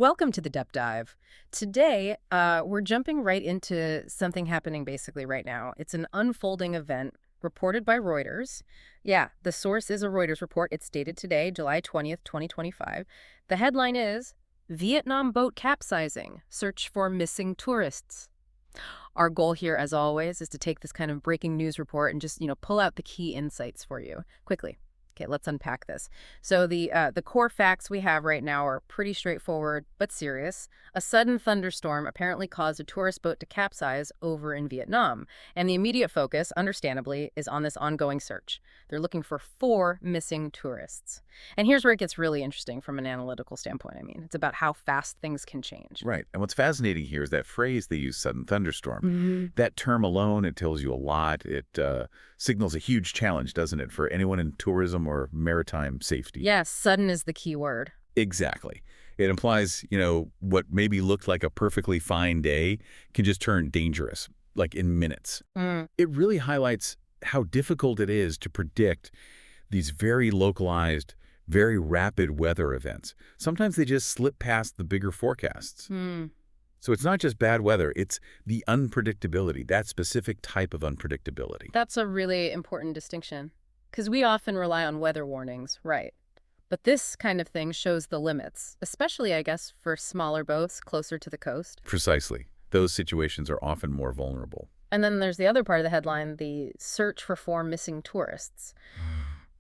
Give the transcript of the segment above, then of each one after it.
Welcome to the Depth Dive. Today, we're jumping right into something happening basically right now. It's an unfolding event reported by Reuters. Yeah, the source is a Reuters report. It's dated today, July 20th, 2025. The headline is Vietnam Boat Capsizing, Search for Missing Tourists. Our goal here, as always, is to take this kind of breaking news report and just, pull out the key insights for you quickly. Okay, let's unpack this. So the core facts we have right now are pretty straightforward but serious. A sudden thunderstorm apparently caused a tourist boat to capsize over in Vietnam, and the immediate focus, understandably, is on this ongoing search. They're looking for 4 missing tourists. And here's where it gets really interesting from an analytical standpoint. It's about how fast things can change. Right. And what's fascinating here is that phrase they use, sudden thunderstorm. Mhm. That term alone, it tells you a lot. It signals a huge challenge, doesn't it, for anyone in tourism or maritime safety? Yes, sudden is the key word. Exactly. It implies, what maybe looked like a perfectly fine day can just turn dangerous, like in minutes. Mm. It really highlights how difficult it is to predict these very localized, very rapid weather events. Sometimes they just slip past the bigger forecasts. Hmm. So it's not just bad weather, it's the unpredictability, that specific type of unpredictability. That's a really important distinction. Because we often rely on weather warnings, right? But this kind of thing shows the limits, especially, I guess, for smaller boats closer to the coast. Precisely. Those situations are often more vulnerable. And then there's the other part of the headline, the search for 4 missing tourists.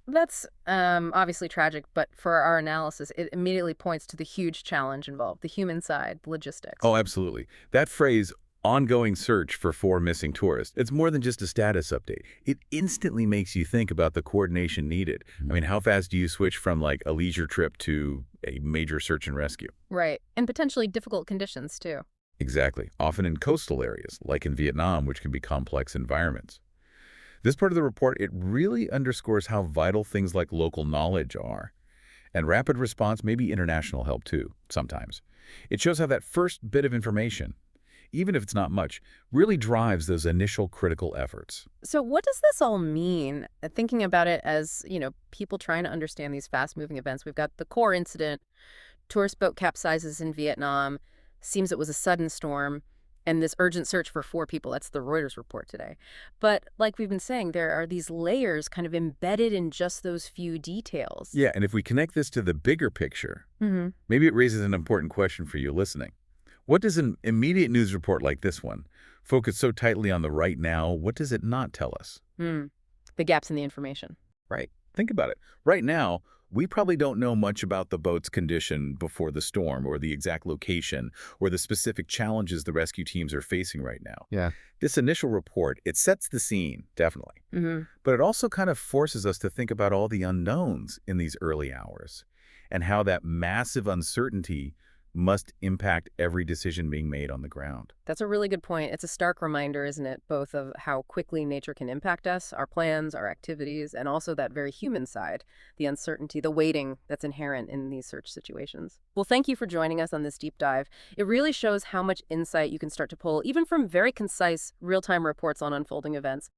That's obviously tragic, but for our analysis, it immediately points to the huge challenge involved, the human side, logistics. Oh, absolutely. That phrase, ongoing search for 4 missing tourists, it's more than just a status update. It instantly makes you think about the coordination needed. How fast do you switch from like a leisure trip to a major search and rescue? Right. And potentially difficult conditions, too. Exactly. Often in coastal areas, like in Vietnam, which can be complex environments. This part of the report, it really underscores how vital things like local knowledge are. And rapid response, maybe international help too, sometimes. It shows how that first bit of information, even if it's not much, really drives those initial critical efforts. So what does this all mean? Thinking about it as, people trying to understand these fast-moving events. We've got the core incident, tourist boat capsizes in Vietnam, seems it was a sudden storm, and this urgent search for 4 people. That's the Reuters report today. But like we've been saying, there are these layers kind of embedded in just those few details. Yeah, and if we connect this to the bigger picture, maybe it raises an important question for you listening. What does an immediate news report like this one focus so tightly on the right now? What does it not tell us? The gaps in the information. Right. Think about it. Right now, we probably don't know much about the boat's condition before the storm or the exact location or the specific challenges the rescue teams are facing right now. Yeah. This initial report, it sets the scene, definitely. But it also kind of forces us to think about all the unknowns in these early hours and how that massive uncertainty must impact every decision being made on the ground. That's a really good point. It's a stark reminder, isn't it, both of how quickly nature can impact us, our plans, our activities, and also that very human side, the uncertainty, the waiting that's inherent in these search situations. Well, thank you for joining us on this deep dive. It really shows how much insight you can start to pull, even from very concise, real-time reports on unfolding events.